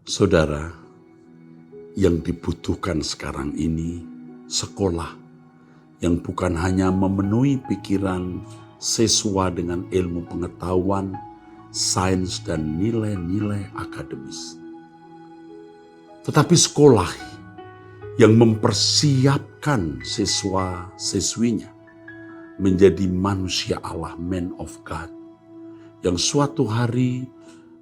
Saudara, yang dibutuhkan sekarang ini sekolah yang bukan hanya memenuhi pikiran siswa dengan ilmu pengetahuan, sains, dan nilai-nilai akademis. Tetapi sekolah yang mempersiapkan siswa-siswinya menjadi manusia Allah, man of God, yang suatu hari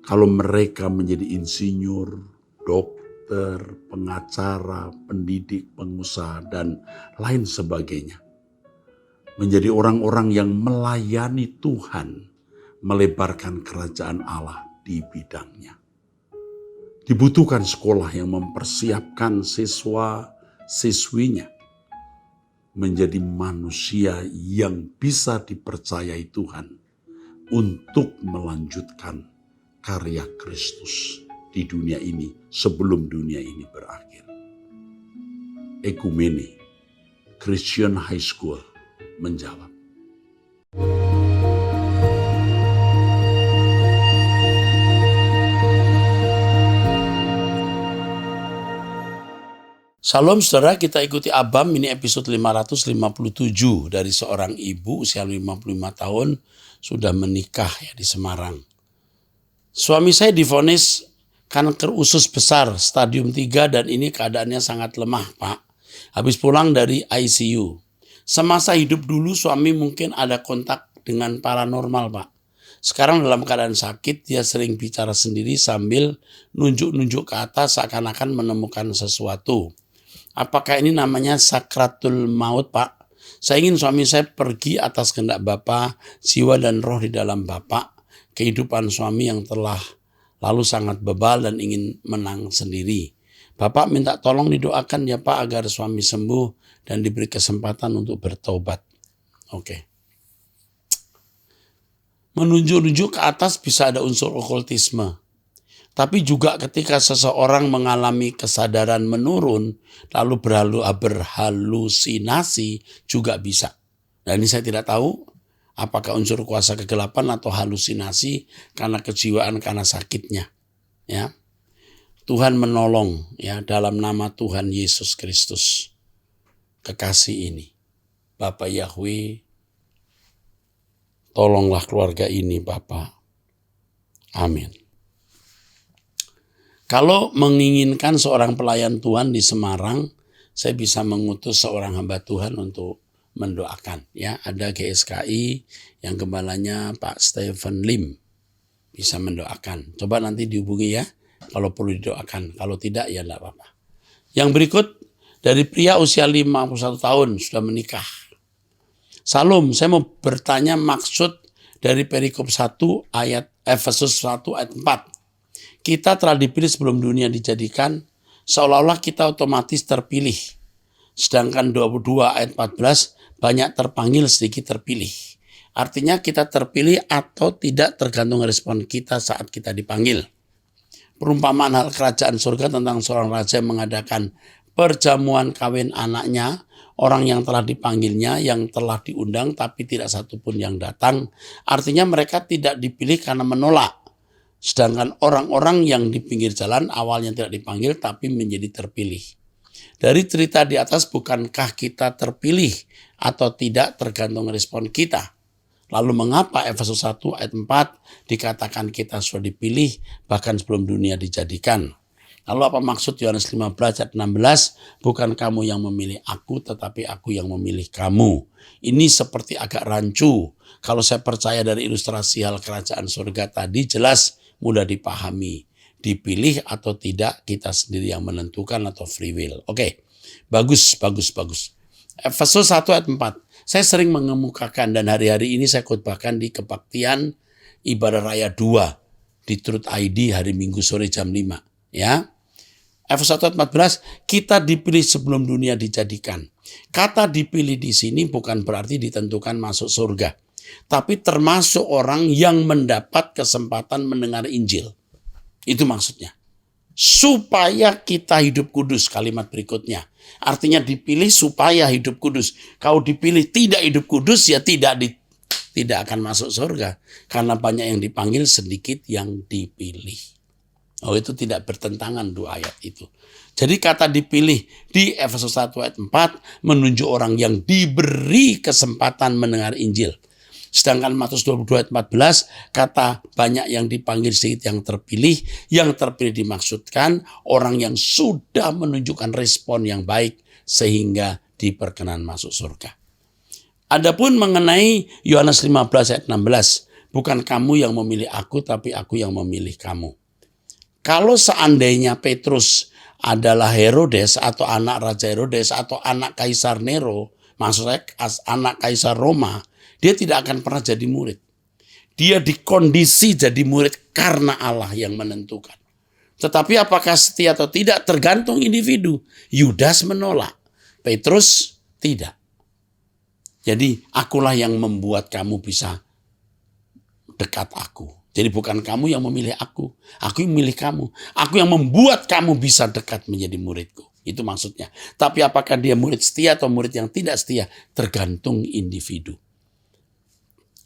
kalau mereka menjadi insinyur, dokter, pengacara, pendidik, pengusaha, dan lain sebagainya, menjadi orang-orang yang melayani Tuhan, melebarkan kerajaan Allah di bidangnya. Dibutuhkan sekolah yang mempersiapkan siswa-siswinya menjadi manusia yang bisa dipercayai Tuhan untuk melanjutkan karya Kristus di dunia ini sebelum dunia ini berakhir. Ekumene Christian High School menjawab. Salam saudara, kita ikuti Abam, ini episode 557 dari seorang ibu usia 55 tahun sudah menikah ya di Semarang. Suami saya divonis kanker usus besar stadium 3 dan ini keadaannya sangat lemah, Pak. Habis pulang dari ICU. Semasa hidup dulu suami mungkin ada kontak dengan paranormal, Pak. Sekarang dalam keadaan sakit dia sering bicara sendiri sambil nunjuk-nunjuk ke atas seakan-akan menemukan sesuatu. Apakah ini namanya sakratul maut, Pak? Saya ingin suami saya pergi atas kehendak Bapa, jiwa dan roh di dalam Bapa. Kehidupan suami yang telah lalu sangat bebal dan ingin menang sendiri. Bapak minta tolong didoakan ya Pak agar suami sembuh dan diberi kesempatan untuk bertobat. Oke. Menunjuk-nunjuk ke atas bisa ada unsur okultisme. Tapi juga ketika seseorang mengalami kesadaran menurun lalu berhalusinasi juga bisa. Dan ini saya tidak tahu apakah unsur kuasa kegelapan atau halusinasi karena kejiwaan, karena sakitnya. Ya, Tuhan menolong ya dalam nama Tuhan Yesus Kristus. Kekasih ini, Bapak Yahweh, tolonglah keluarga ini Bapak. Amin. Kalau menginginkan seorang pelayan Tuhan di Semarang, saya bisa mengutus seorang hamba Tuhan untuk mendoakan. Ya, ada GSKI yang gembalanya Pak Stephen Lim bisa mendoakan. Coba nanti dihubungi ya, kalau perlu didoakan. Kalau tidak ya enggak apa-apa. Yang berikut dari pria usia 51 tahun sudah menikah. Salam, saya mau bertanya maksud dari perikop 1 ayat Efesus 1 ayat 4. Kita telah dipilih sebelum dunia dijadikan, seolah-olah kita otomatis terpilih. Sedangkan 22 ayat 14, banyak terpanggil, sedikit terpilih. Artinya kita terpilih atau tidak tergantung respon kita saat kita dipanggil. Perumpamaan hal kerajaan surga tentang seorang raja yang mengadakan perjamuan kawin anaknya, orang yang telah dipanggilnya, yang telah diundang tapi tidak satupun yang datang. Artinya mereka tidak dipilih karena menolak. Sedangkan orang-orang yang di pinggir jalan awalnya tidak dipanggil tapi menjadi terpilih. Dari cerita di atas, bukankah kita terpilih atau tidak tergantung respon kita? Lalu mengapa Efesus 1 ayat 4 dikatakan kita sudah dipilih bahkan sebelum dunia dijadikan? Lalu apa maksud Yohanes 15 ayat 16? Bukan kamu yang memilih aku tetapi aku yang memilih kamu. Ini seperti agak rancu. Kalau saya percaya dari ilustrasi hal kerajaan surga tadi jelas mudah dipahami. Dipilih atau tidak kita sendiri yang menentukan atau free will. Oke, bagus. Efesus 1 ayat 4. Saya sering mengemukakan dan hari-hari ini saya khotbahkan di kebaktian ibadah raya 2 di Truth ID hari Minggu sore jam 5. Ya. Efesus 1 ayat 14, kita dipilih sebelum dunia dijadikan. Kata dipilih di sini bukan berarti ditentukan masuk surga, tapi termasuk orang yang mendapat kesempatan mendengar Injil. Itu maksudnya. Supaya kita hidup kudus, kalimat berikutnya. Artinya dipilih supaya hidup kudus. Kalau dipilih tidak hidup kudus, ya tidak akan masuk surga. Karena banyak yang dipanggil, sedikit yang dipilih. Oh, itu tidak bertentangan dua ayat itu. Jadi kata dipilih di Efesus 1 ayat 4 menunjuk orang yang diberi kesempatan mendengar Injil. Sedangkan Matius 22 ayat 14 kata banyak yang dipanggil sedikit yang terpilih. Yang terpilih dimaksudkan orang yang sudah menunjukkan respon yang baik sehingga diperkenan masuk surga. Adapun mengenai Yohanes 15 ayat 16, bukan kamu yang memilih aku tapi aku yang memilih kamu. Kalau seandainya Petrus adalah Herodes atau anak Raja Herodes atau anak Kaisar Nero, maksudnya anak Kaisar Roma, dia tidak akan pernah jadi murid. Dia dikondisi jadi murid karena Allah yang menentukan. Tetapi apakah setia atau tidak tergantung individu. Yudas menolak, Petrus tidak. Jadi akulah yang membuat kamu bisa dekat aku. Jadi bukan kamu yang memilih aku yang memilih kamu. Aku yang membuat kamu bisa dekat menjadi muridku. Itu maksudnya. Tapi apakah dia murid setia atau murid yang tidak setia? Tergantung individu.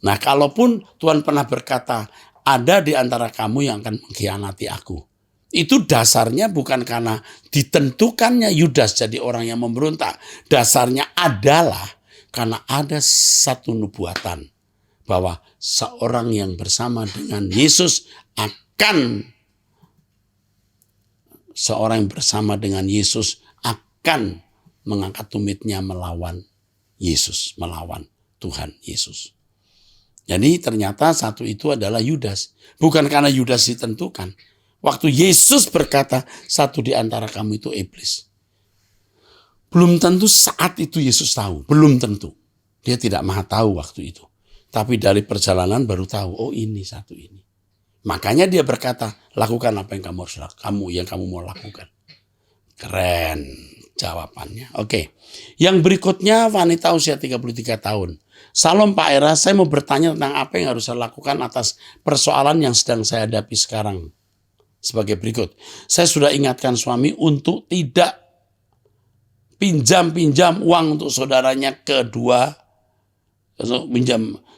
Nah, kalaupun Tuhan pernah berkata, ada di antara kamu yang akan mengkhianati aku. Itu dasarnya bukan karena ditentukannya Yudas jadi orang yang memberontak. Dasarnya adalah karena ada satu nubuatan. Bahwa seorang yang bersama dengan Yesus akan mengangkat tumitnya melawan Yesus, melawan Tuhan Yesus. Jadi ternyata satu itu adalah Yudas. Bukan karena Yudas ditentukan. Waktu Yesus berkata, satu di antara kamu itu iblis. Belum tentu saat itu Yesus tahu. Belum tentu. Dia tidak maha tahu waktu itu. Tapi dari perjalanan baru tahu, oh ini satu ini. Makanya dia berkata, lakukan apa yang kamu mau lakukan. Keren jawabannya. Oke. Yang berikutnya wanita usia 33 tahun. Salam Pak Era, saya mau bertanya tentang apa yang harus saya lakukan atas persoalan yang sedang saya hadapi sekarang. Sebagai berikut. Saya sudah ingatkan suami untuk tidak pinjam uang untuk saudaranya kedua.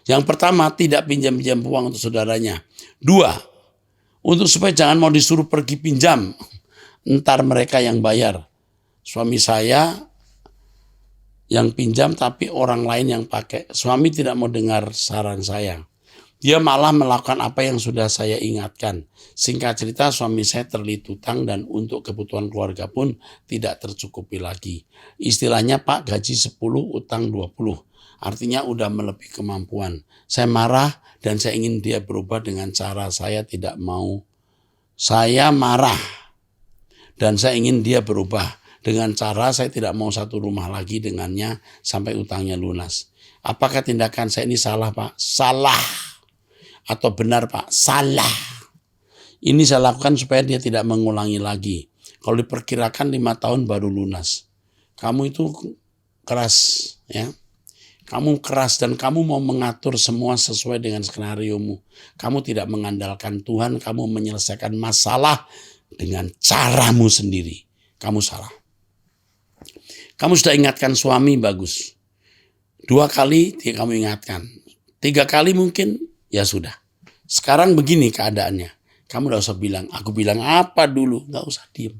Yang pertama, tidak pinjam uang untuk saudaranya. 2, untuk supaya jangan mau disuruh pergi pinjam. Ntar mereka yang bayar. Suami saya yang pinjam tapi orang lain yang pakai. Suami tidak mau dengar saran saya. Dia malah melakukan apa yang sudah saya ingatkan. Singkat cerita, suami saya terlilit hutang dan untuk kebutuhan keluarga pun tidak tercukupi lagi. Istilahnya Pak, gaji 10, utang 20. Artinya udah melebihi kemampuan. Saya marah dan saya ingin dia berubah dengan cara saya tidak mau. Saya marah dan saya ingin dia berubah dengan cara saya tidak mau satu rumah lagi dengannya sampai utangnya lunas. Apakah tindakan saya ini salah Pak? Salah. Atau benar Pak? Salah. Ini saya lakukan supaya dia tidak mengulangi lagi. Kalau diperkirakan 5 tahun baru lunas. Kamu itu keras ya. Kamu keras dan kamu mau mengatur semua sesuai dengan skenariomu. Kamu tidak mengandalkan Tuhan, kamu menyelesaikan masalah dengan caramu sendiri. Kamu salah. Kamu sudah ingatkan suami, bagus. 2 kali kamu ingatkan. 3 kali mungkin, ya sudah. Sekarang begini keadaannya. Kamu udah usah bilang, aku bilang apa dulu. Gak usah diem.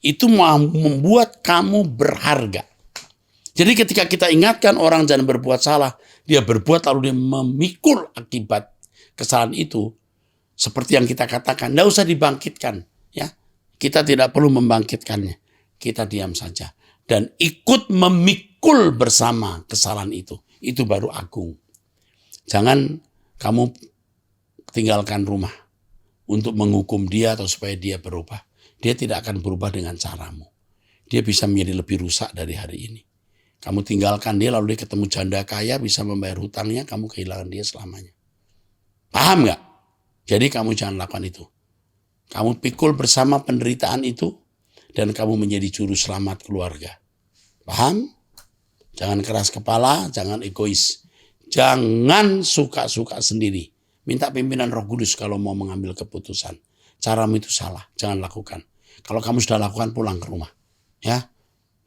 Itu mau membuat kamu berharga. Jadi ketika kita ingatkan orang jangan berbuat salah, dia berbuat lalu dia memikul akibat kesalahan itu. Seperti yang kita katakan, tidak usah dibangkitkan. Ya, kita tidak perlu membangkitkannya. Kita diam saja. Dan ikut memikul bersama kesalahan itu. Itu baru agung. Jangan kamu tinggalkan rumah untuk menghukum dia atau supaya dia berubah. Dia tidak akan berubah dengan caramu. Dia bisa menjadi lebih rusak dari hari ini. Kamu tinggalkan dia lalu dia ketemu janda kaya bisa membayar hutangnya, kamu kehilangan dia selamanya. Paham nggak? Jadi kamu jangan lakukan itu. Kamu pikul bersama penderitaan itu dan kamu menjadi juru selamat keluarga. Paham? Jangan keras kepala, jangan egois. Jangan suka-suka sendiri. Minta pimpinan Roh Kudus kalau mau mengambil keputusan. Caramu itu salah, jangan lakukan. Kalau kamu sudah lakukan, pulang ke rumah. Ya.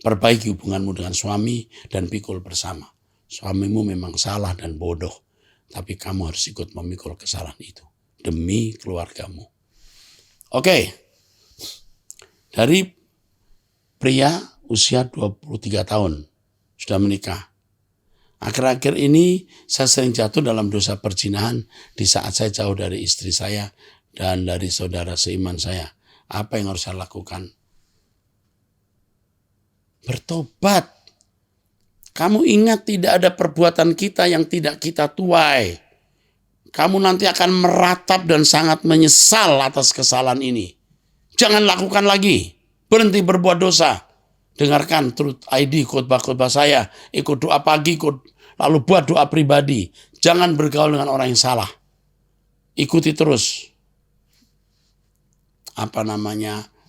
Perbaiki hubunganmu dengan suami dan pikul bersama. Suamimu memang salah dan bodoh. Tapi kamu harus ikut memikul kesalahan itu. Demi keluargamu. Oke, dari pria usia 23 tahun sudah menikah. Akhir-akhir ini saya sering jatuh dalam dosa perzinahan di saat saya jauh dari istri saya dan dari saudara seiman saya. Apa yang harus saya lakukan? Bertobat. Kamu ingat tidak ada perbuatan kita yang tidak kita tuai. Kamu nanti akan meratap dan sangat menyesal atas kesalahan ini. Jangan lakukan lagi. Berhenti berbuat dosa. Dengarkan Truth ID, khotbah-khotbah saya. Ikut doa pagi, lalu buat doa pribadi. Jangan bergaul dengan orang yang salah. Ikuti terus.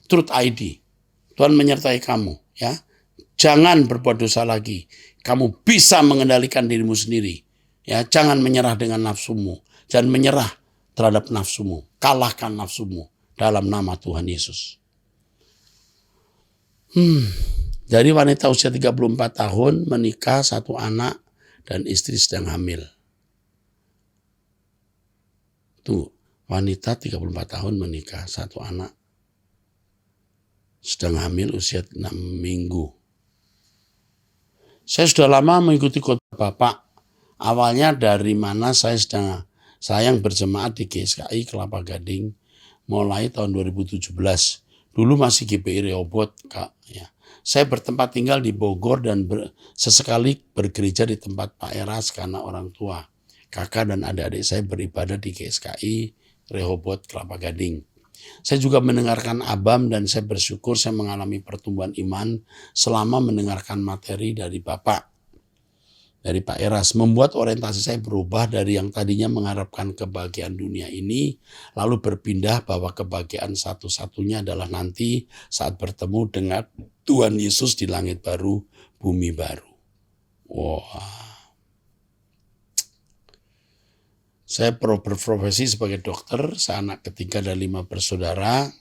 Truth ID. Tuhan menyertai kamu, ya. Jangan berbuat dosa lagi. Kamu bisa mengendalikan dirimu sendiri. Ya, jangan menyerah dengan nafsumu. Jangan menyerah terhadap nafsumu. Kalahkan nafsumu dalam nama Tuhan Yesus. Dari wanita usia 34 tahun menikah, 1 anak dan istri sedang hamil. Tuh, wanita 34 tahun menikah, 1 anak sedang hamil usia 6 minggu. Saya sudah lama mengikuti khotbah Bapak. Awalnya dari mana saya yang berjemaat di GSKI Kelapa Gading mulai tahun 2017. Dulu masih GPI Rehoboth, Kak. Ya. Saya bertempat tinggal di Bogor dan sesekali bergereja di tempat Pak Eras karena orang tua. Kakak dan adik-adik saya beribadah di GSKI Rehoboth Kelapa Gading. Saya juga mendengarkan Abam dan saya bersyukur saya mengalami pertumbuhan iman selama mendengarkan materi dari Bapak. Dari Pak Eras, membuat orientasi saya berubah dari yang tadinya mengharapkan kebahagiaan dunia ini, lalu berpindah bahwa kebahagiaan satu-satunya adalah nanti saat bertemu dengan Tuhan Yesus di langit baru, bumi baru. Wah. Saya berprofesi sebagai dokter, saya anak ketiga dari 5 bersaudara.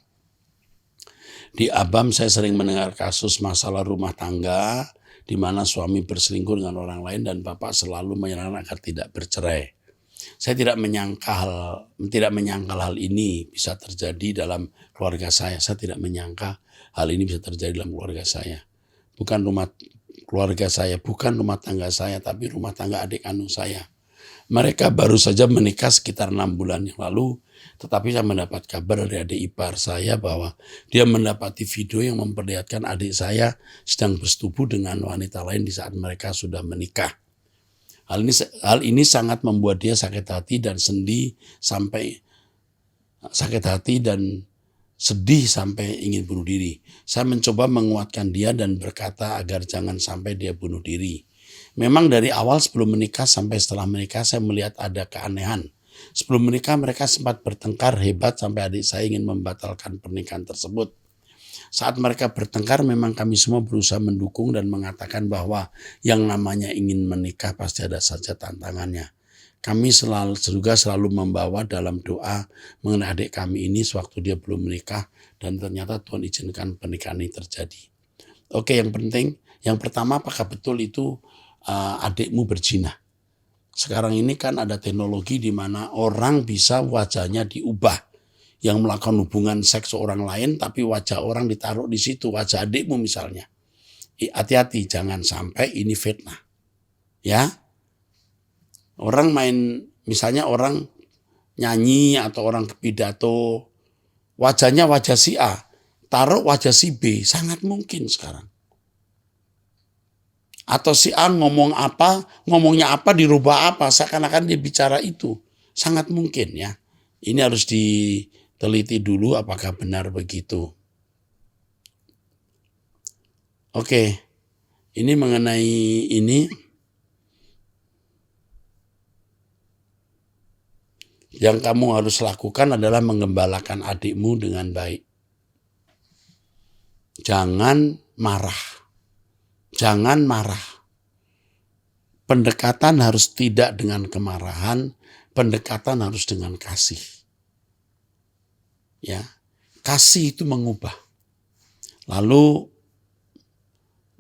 Di Abam saya sering mendengar kasus masalah rumah tangga, di mana suami berselingkuh dengan orang lain dan bapak selalu menyarankan agar tidak bercerai. Saya tidak menyangkal hal ini bisa terjadi dalam keluarga saya. Saya tidak menyangka hal ini bisa terjadi dalam keluarga saya. Bukan rumah tangga saya, tapi rumah tangga adik kandung saya. Mereka baru saja menikah sekitar 6 bulan yang lalu, tetapi saya mendapat kabar dari adik ipar saya bahwa dia mendapati video yang memperlihatkan adik saya sedang bersetubuh dengan wanita lain di saat mereka sudah menikah. Hal ini sangat membuat dia sakit hati dan sedih sampai ingin bunuh diri. Saya mencoba menguatkan dia dan berkata agar jangan sampai dia bunuh diri. Memang dari awal sebelum menikah sampai setelah menikah saya melihat ada keanehan. Sebelum menikah mereka sempat bertengkar hebat sampai adik saya ingin membatalkan pernikahan tersebut. Saat mereka bertengkar memang kami semua berusaha mendukung dan mengatakan bahwa yang namanya ingin menikah pasti ada saja tantangannya. Kami juga selalu membawa dalam doa mengenai adik kami ini sewaktu dia belum menikah dan ternyata Tuhan izinkan pernikahan ini terjadi. Oke, yang pertama apakah betul itu adikmu berzina? Sekarang ini kan ada teknologi di mana orang bisa wajahnya diubah. Yang melakukan hubungan seks orang lain tapi wajah orang ditaruh di situ, wajah adikmu misalnya. Hati-hati, jangan sampai ini fitnah. Ya. Misalnya orang nyanyi atau orang pidato, wajahnya wajah si A, taruh wajah si B, sangat mungkin sekarang. Atau si A ngomongnya apa dirubah apa, seakan-akan dia bicara itu. Sangat mungkin ya. Ini harus diteliti dulu apakah benar begitu. Oke, ini mengenai ini. Yang kamu harus lakukan adalah menggembalakan adikmu dengan baik. Jangan marah. Jangan marah. Pendekatan harus tidak dengan kemarahan, pendekatan harus dengan kasih. Ya, kasih itu mengubah. Lalu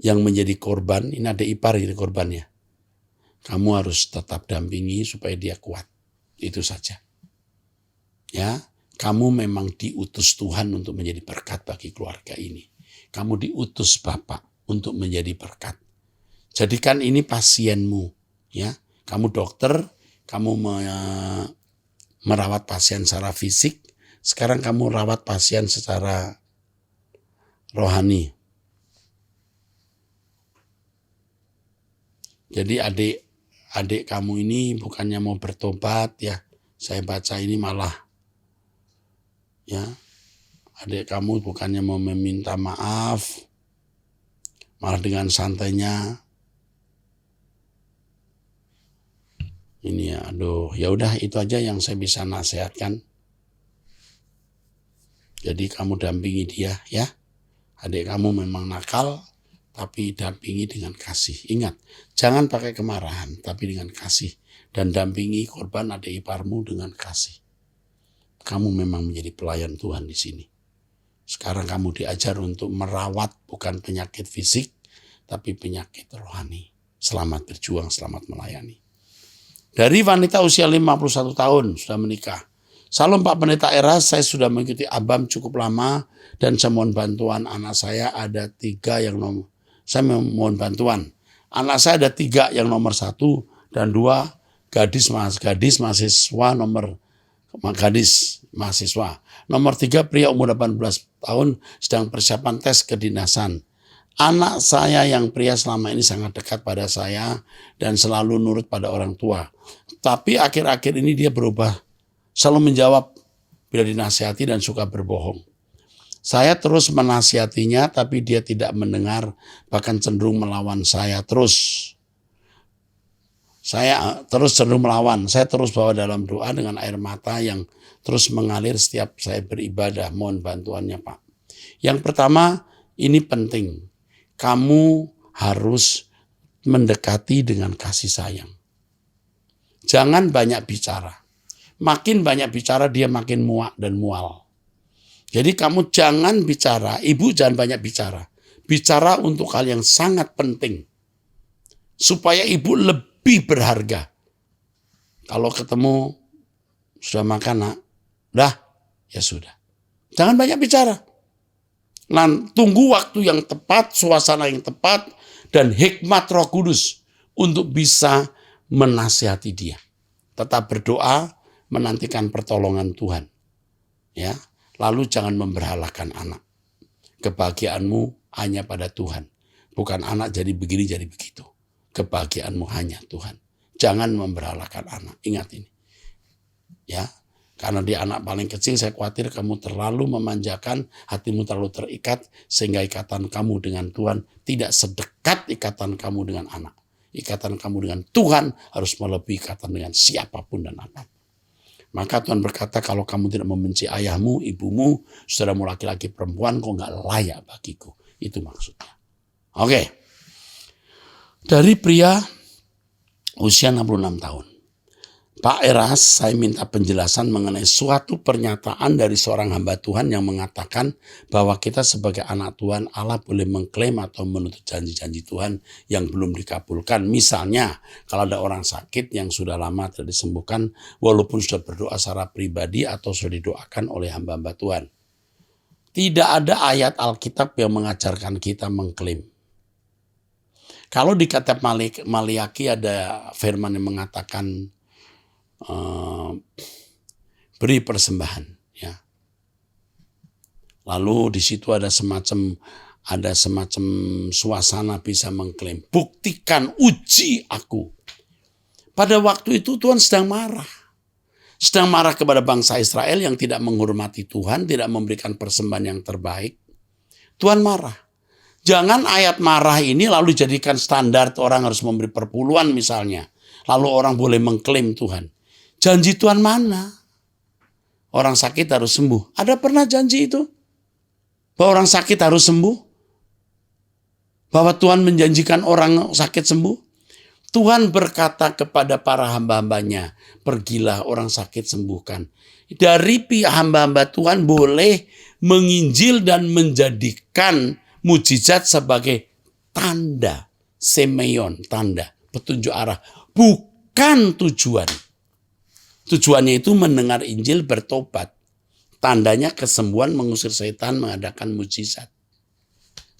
yang menjadi korban, ini ada ipar ini korbannya. Kamu harus tetap dampingi supaya dia kuat. Itu saja. Ya, Kamu memang diutus Tuhan untuk menjadi berkat bagi keluarga ini. Kamu diutus Bapak untuk menjadi berkat. Jadikan ini pasienmu, ya. Kamu dokter, kamu merawat pasien secara fisik, sekarang kamu rawat pasien secara rohani. Jadi adik kamu ini bukannya mau bertobat, ya. Saya baca ini malah, ya, adik kamu bukannya mau meminta maaf, malah dengan santainya ini, ya, aduh, ya udah itu aja yang saya bisa nasihatkan. Jadi kamu dampingi dia, ya. Adik kamu memang nakal, tapi dampingi dengan kasih. Ingat, jangan pakai kemarahan, tapi dengan kasih. Dan dampingi korban adik iparmu dengan kasih. Kamu memang menjadi pelayan Tuhan di sini. Sekarang kamu diajar untuk merawat bukan penyakit fisik, tapi penyakit rohani. Selamat berjuang, selamat melayani. Dari wanita usia 51 tahun sudah menikah. Salam Pak Pendeta Eras, saya sudah mengikuti ABAM cukup lama dan saya mohon bantuan. Anak saya ada 3 yang saya mohon bantuan. Anak saya ada 3 yang nomor 1 dan 2 gadis mahasiswa Nomor 3 pria umur 18 tahun sedang persiapan tes kedinasan. Anak saya yang pria selama ini sangat dekat pada saya dan selalu nurut pada orang tua. Tapi akhir-akhir ini dia berubah, selalu menjawab bila dinasihati dan suka berbohong. Saya terus menasihatinya tapi dia tidak mendengar, bahkan cenderung melawan saya terus. Saya terus cenderung melawan. Saya terus bawa dalam doa dengan air mata yang terus mengalir setiap saya beribadah. Mohon bantuannya, Pak. Yang pertama, ini penting. Kamu harus mendekati dengan kasih sayang. Jangan banyak bicara. Makin banyak bicara, dia makin muak dan mual. Jadi kamu jangan bicara, ibu jangan banyak bicara. Bicara untuk hal yang sangat penting. Supaya ibu lebih berharga. Kalau ketemu, sudah makan nak? Dah, ya sudah. Jangan banyak bicara. Nah, tunggu waktu yang tepat, suasana yang tepat, dan hikmat Roh Kudus untuk bisa menasihati dia. Tetap berdoa, menantikan pertolongan Tuhan. Ya, lalu jangan memberhalakan anak. Kebahagiaanmu hanya pada Tuhan. Bukan anak jadi begini, jadi begitu. Kebahagiaanmu hanya Tuhan. Jangan memberhalakan anak. Ingat ini. Ya, karena dia anak paling kecil, saya khawatir kamu terlalu memanjakan, hatimu terlalu terikat, sehingga ikatan kamu dengan Tuhan tidak sedekat ikatan kamu dengan anak. Ikatan kamu dengan Tuhan harus melebihi ikatan dengan siapapun dan apapun. Maka Tuhan berkata, kalau kamu tidak membenci ayahmu, ibumu, saudaramu laki-laki perempuan, kok nggak layak bagiku. Itu maksudnya. Oke. Dari pria usia 66 tahun. Pak Eras, saya minta penjelasan mengenai suatu pernyataan dari seorang hamba Tuhan yang mengatakan bahwa kita sebagai anak Tuhan, Allah boleh mengklaim atau menuntut janji-janji Tuhan yang belum dikabulkan. Misalnya, kalau ada orang sakit yang sudah lama tidak disembuhkan, walaupun sudah berdoa secara pribadi atau sudah didoakan oleh hamba-hamba Tuhan. Tidak ada ayat Alkitab yang mengajarkan kita mengklaim. Kalau di kitab Maliaki ada firman yang mengatakan, beri persembahan, ya. Lalu di situ ada semacam suasana bisa mengklaim, buktikan, uji aku. Pada waktu itu Tuhan sedang marah kepada bangsa Israel yang tidak menghormati Tuhan, tidak memberikan persembahan yang terbaik. Tuhan marah. Jangan ayat marah ini lalu jadikan standar orang harus memberi perpuluhan misalnya. Lalu orang boleh mengklaim Tuhan. Janji Tuhan mana? Orang sakit harus sembuh. Ada pernah janji itu? Bahwa orang sakit harus sembuh? Bahwa Tuhan menjanjikan orang sakit sembuh? Tuhan berkata kepada para hamba-hambanya, pergilah orang sakit sembuhkan. Dari pihak hamba-hamba Tuhan boleh menginjil dan menjadikan mujizat sebagai tanda, semeion, tanda, petunjuk arah. Bukan tujuan. Tujuannya itu mendengar Injil, bertobat. Tandanya kesembuhan mengusir setan, mengadakan mujizat.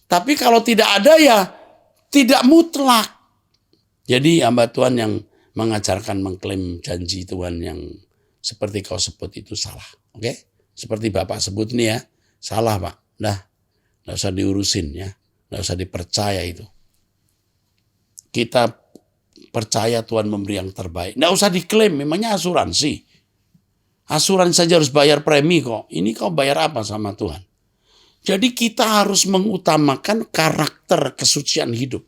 Tapi kalau tidak ada ya tidak mutlak. Jadi hamba Tuhan yang mengajarkan mengklaim janji Tuhan yang seperti kau sebut itu salah. Oke? Seperti Bapak sebut ini ya, salah Pak. Nggak usah diurusin ya, nggak usah dipercaya itu. Kita percaya Tuhan memberi yang terbaik. Nggak usah diklaim, memangnya asuransi. Asuransi saja harus bayar premi kok. Ini kau bayar apa sama Tuhan? Jadi kita harus mengutamakan karakter kesucian hidup.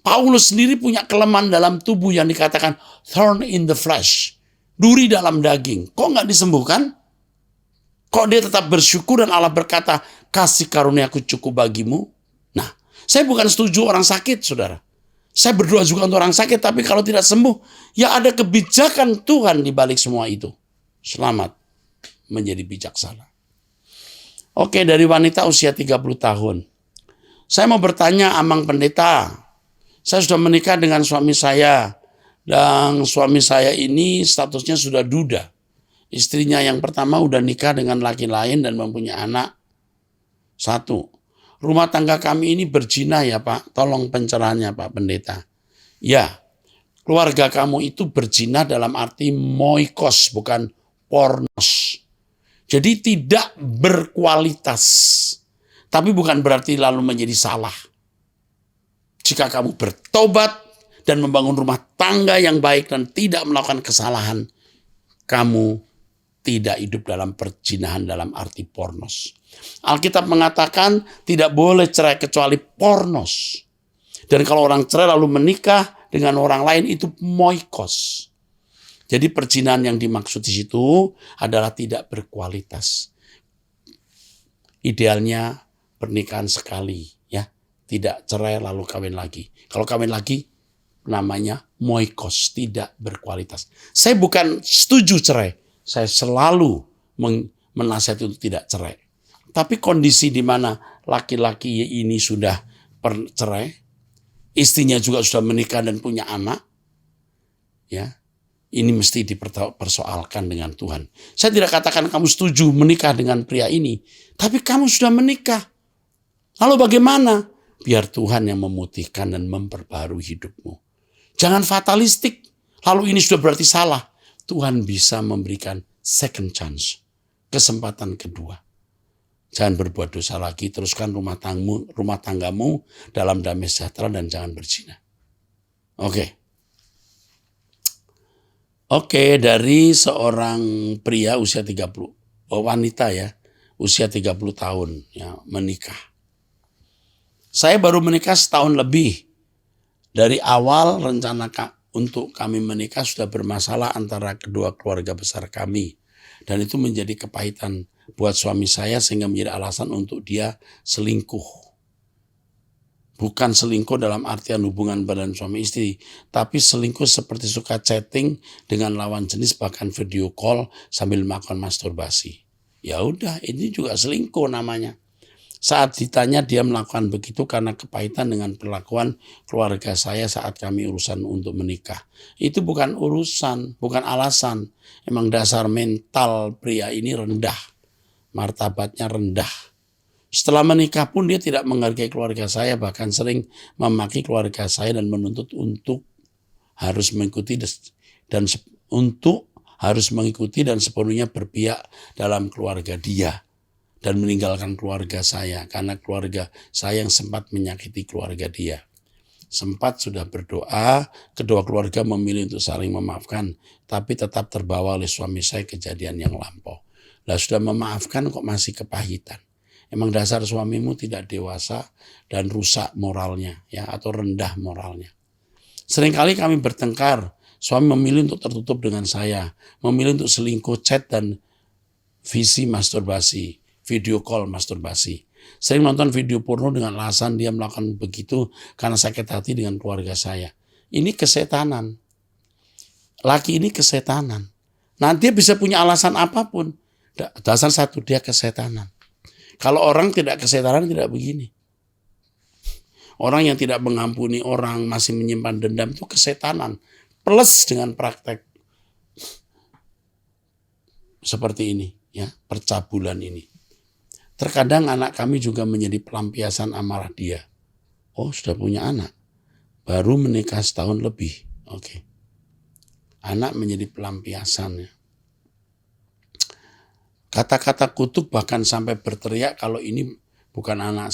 Paulus sendiri punya kelemahan dalam tubuh yang dikatakan thorn in the flesh. Duri dalam daging. Kok nggak disembuhkan? Kok dia tetap bersyukur dan Allah berkata, kasih karuniaku cukup bagimu? Nah, saya bukan setuju orang sakit, saudara. Saya berdoa juga untuk orang sakit, tapi kalau tidak sembuh, ya ada kebijakan Tuhan di balik semua itu. Selamat menjadi bijaksana. Oke, dari wanita usia 30 tahun. Saya mau bertanya, Amang Pendeta. Saya sudah menikah dengan suami saya. Dan suami saya ini statusnya sudah duda. Istrinya yang pertama udah nikah dengan laki lain dan mempunyai anak. 1. Rumah tangga kami ini berzina ya Pak. Tolong pencerahannya Pak Pendeta. Ya, keluarga kamu itu berzina dalam arti moikos, bukan pornos. Jadi tidak berkualitas. Tapi bukan berarti lalu menjadi salah. Jika kamu bertobat dan membangun rumah tangga yang baik dan tidak melakukan kesalahan, kamu tidak hidup dalam perzinahan dalam arti pornos. Alkitab mengatakan tidak boleh cerai kecuali pornos. Dan kalau orang cerai lalu menikah dengan orang lain itu moikos. Jadi perzinahan yang dimaksud di situ adalah tidak berkualitas. Idealnya pernikahan sekali, ya, tidak cerai lalu kawin lagi. Kalau kawin lagi namanya moikos, tidak berkualitas. Saya bukan setuju cerai, saya selalu menasihati untuk tidak cerai. Tapi kondisi di mana laki-laki ini sudah cerai, istrinya juga sudah menikah dan punya anak, ya. Ini mesti dipersoalkan dengan Tuhan. Saya tidak katakan kamu setuju menikah dengan pria ini. Tapi kamu sudah menikah. Lalu bagaimana? Biar Tuhan yang memutihkan dan memperbarui hidupmu. Jangan fatalistik. Lalu ini sudah berarti salah. Tuhan bisa memberikan second chance. Kesempatan kedua. Jangan berbuat dosa lagi. Teruskan rumah tanggamu dalam damai sejahtera dan jangan berzina. Oke, dari seorang pria usia 30, wanita ya, usia 30 tahun ya, menikah. Saya baru menikah setahun lebih. Dari awal rencana untuk kami menikah sudah bermasalah antara kedua keluarga besar kami. Dan itu menjadi kepahitan buat suami saya sehingga menjadi alasan untuk dia selingkuh. Bukan selingkuh dalam artian hubungan badan suami istri, tapi selingkuh seperti suka chatting dengan lawan jenis bahkan video call sambil melakukan masturbasi. Ya udah, ini juga selingkuh namanya. Saat ditanya dia melakukan begitu karena kepahitan dengan perlakuan keluarga saya saat kami urusan untuk menikah. Itu bukan urusan, bukan alasan. Emang dasar mental pria ini rendah, martabatnya rendah. Setelah menikah pun dia tidak menghargai keluarga saya, bahkan sering memaki keluarga saya dan menuntut untuk harus mengikuti dan sepenuhnya berpihak dalam keluarga dia dan meninggalkan keluarga saya karena keluarga saya yang sempat menyakiti keluarga dia. Sempat sudah berdoa, kedua keluarga memilih untuk saling memaafkan, tapi tetap terbawa oleh suami saya kejadian yang lampau. Lah sudah memaafkan kok masih kepahitan. Emang dasar suamimu tidak dewasa dan rusak moralnya, ya, atau rendah moralnya. Seringkali kami bertengkar, suami memilih untuk tertutup dengan saya, memilih untuk selingkuh, chat dan visi masturbasi, video call masturbasi. Sering nonton video porno dengan alasan dia melakukan begitu karena sakit hati dengan keluarga saya. Ini kesetanan. Laki ini kesetanan. Nanti dia bisa punya alasan apapun. Dasar satu, dia kesetanan. Kalau orang tidak kesetanan tidak begini. Orang yang tidak mengampuni orang, masih menyimpan dendam itu kesetanan. Plus dengan praktek seperti ini. ya, percabulan ini. Terkadang anak kami juga menjadi pelampiasan amarah dia. Oh, sudah punya anak, baru menikah setahun lebih. Oke. Anak menjadi pelampiasan, ya. Kata-kata kutuk bahkan sampai berteriak kalau ini bukan anak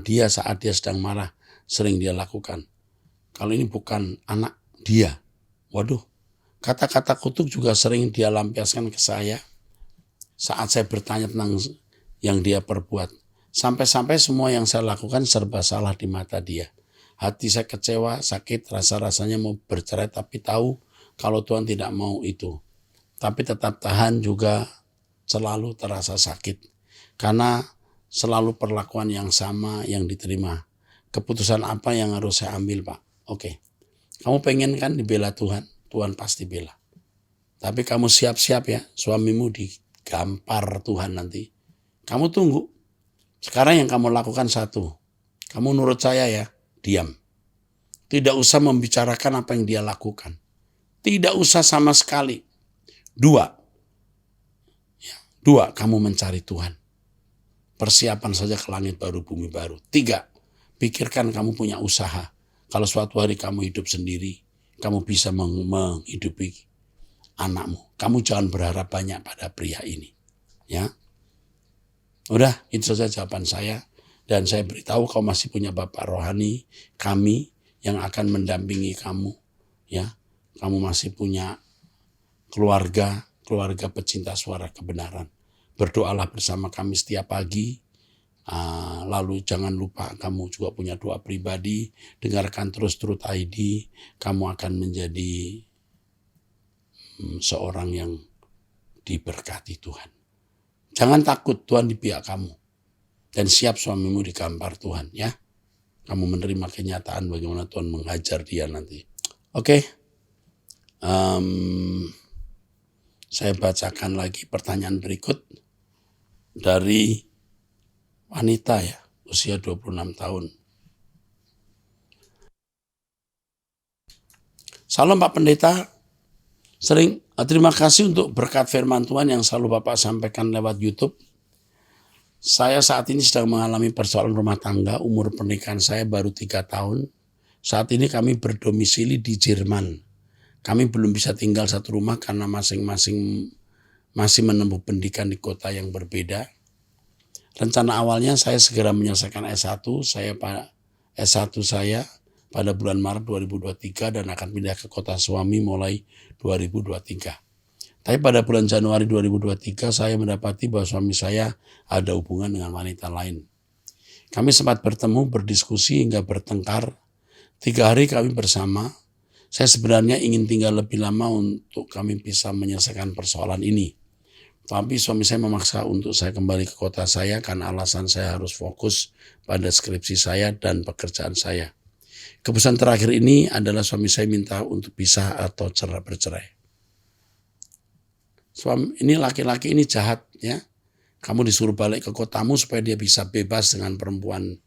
dia saat dia sedang marah, sering dia lakukan. Kalau ini bukan anak dia. Waduh, kata-kata kutuk juga sering dia lampiaskan ke saya saat saya bertanya tentang yang dia perbuat. Sampai-sampai semua yang saya lakukan serba salah di mata dia. Hati saya kecewa, sakit, rasa-rasanya mau bercerai, tapi tahu kalau Tuhan tidak mau itu. Tapi tetap tahan juga selalu terasa sakit. Karena selalu perlakuan yang sama yang diterima. Keputusan apa yang harus saya ambil, Pak? Oke. Kamu pengen kan dibela Tuhan? Tuhan pasti bela. Tapi kamu siap-siap ya, suamimu digampar Tuhan nanti. Kamu tunggu. Sekarang yang kamu lakukan satu. Kamu nurut saya ya, diam. Tidak usah membicarakan apa yang dia lakukan. Tidak usah sama sekali. Dua, kamu mencari Tuhan. Persiapan saja ke langit baru, bumi baru. 3, pikirkan kamu punya usaha. Kalau suatu hari kamu hidup sendiri, kamu bisa menghidupi anakmu. Kamu jangan berharap banyak pada pria ini. Ya, udah, itu saja jawaban saya. Dan saya beritahu kau masih punya bapak rohani, kami yang akan mendampingi kamu. Ya, kamu masih punya keluarga pecinta suara kebenaran. Berdoalah bersama kami setiap pagi. Lalu jangan lupa kamu juga punya doa pribadi. Dengarkan terus Truth ID. Kamu akan menjadi seorang yang diberkati Tuhan. Jangan takut, Tuhan di pihak kamu. Dan siap suamimu digampar Tuhan, ya. Kamu menerima kenyataan bagaimana Tuhan menghajar dia nanti. Oke. Saya bacakan lagi pertanyaan berikut dari wanita ya, usia 26 tahun. Salam Pak Pendeta, terima kasih untuk berkat firman Tuhan yang selalu Bapak sampaikan lewat YouTube. Saya saat ini sedang mengalami persoalan rumah tangga, umur pernikahan saya baru 3 tahun. Saat ini kami berdomisili di Jerman. Kami belum bisa tinggal satu rumah karena masing-masing masih menempuh pendidikan di kota yang berbeda. Rencana awalnya saya segera menyelesaikan S1 saya pada bulan Maret 2023 dan akan pindah ke kota suami mulai 2023. Tapi pada bulan Januari 2023 saya mendapati bahwa suami saya ada hubungan dengan wanita lain. Kami sempat bertemu, berdiskusi hingga bertengkar. 3 hari kami bersama. Saya sebenarnya ingin tinggal lebih lama untuk kami bisa menyelesaikan persoalan ini. Tapi suami saya memaksa untuk saya kembali ke kota saya karena alasan saya harus fokus pada skripsi saya dan pekerjaan saya. Keputusan terakhir ini adalah suami saya minta untuk pisah atau bercerai. Suami ini laki-laki ini jahat ya. Kamu disuruh balik ke kotamu supaya dia bisa bebas dengan perempuan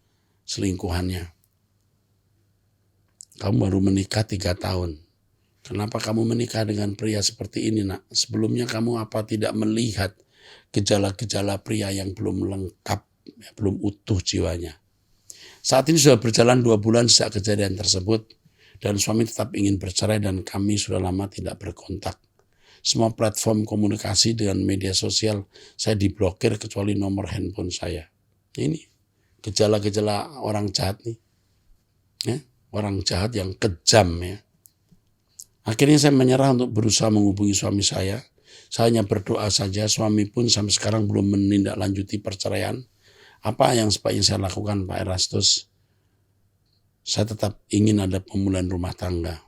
selingkuhannya. Kamu baru menikah 3 tahun. Kenapa kamu menikah dengan pria seperti ini, nak? Sebelumnya kamu apa tidak melihat gejala-gejala pria yang belum lengkap, belum utuh jiwanya? Saat ini sudah berjalan 2 bulan sejak kejadian tersebut, dan suami tetap ingin bercerai dan kami sudah lama tidak berkontak. Semua platform komunikasi dengan media sosial saya diblokir kecuali nomor handphone saya. Ini gejala-gejala orang jahat nih. Ya. Orang jahat yang kejam ya. Akhirnya saya menyerah untuk berusaha menghubungi suami saya. Saya hanya berdoa saja, suami pun sampai sekarang belum menindaklanjuti perceraian. Apa yang sebaiknya saya lakukan Pak Erastus? Saya tetap ingin ada pemulihan rumah tangga.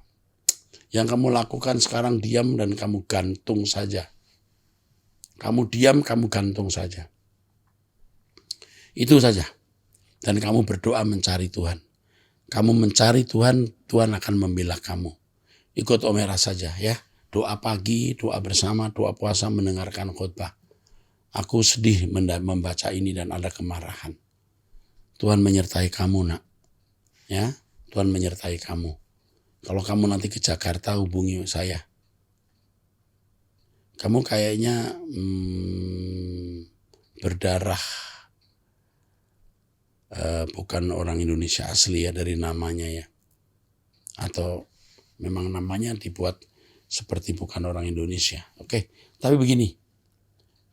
Yang kamu lakukan sekarang diam dan kamu gantung saja. Kamu diam, kamu gantung saja. Itu saja. Dan kamu berdoa mencari Tuhan. Kamu mencari Tuhan, Tuhan akan membela kamu. Ikut Om Era saja ya. Doa pagi, doa bersama, doa puasa, mendengarkan khotbah. Aku sedih membaca ini dan ada kemarahan. Tuhan menyertai kamu nak. Ya, Tuhan menyertai kamu. Kalau kamu nanti ke Jakarta hubungi saya. kamu kayaknya berdarah bukan orang Indonesia asli ya dari namanya ya. Atau memang namanya dibuat seperti bukan orang Indonesia. Oke, tapi begini,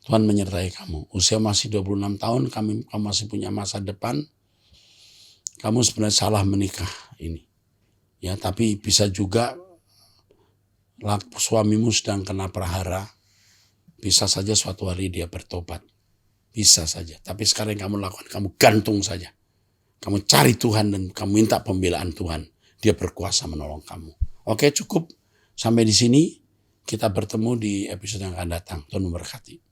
Tuhan menyertai kamu. Usia masih 26 tahun, kamu masih punya masa depan. Kamu sebenarnya salah menikah ini. Ya, tapi bisa juga suamimu sedang kena prahara. Bisa saja suatu hari dia bertobat. Bisa saja. Tapi sekarang yang kamu lakukan, kamu gantung saja. Kamu cari Tuhan dan kamu minta pembelaan Tuhan. Dia berkuasa menolong kamu. Oke, cukup. Sampai di sini. Kita bertemu di episode yang akan datang. Tuhan memberkati.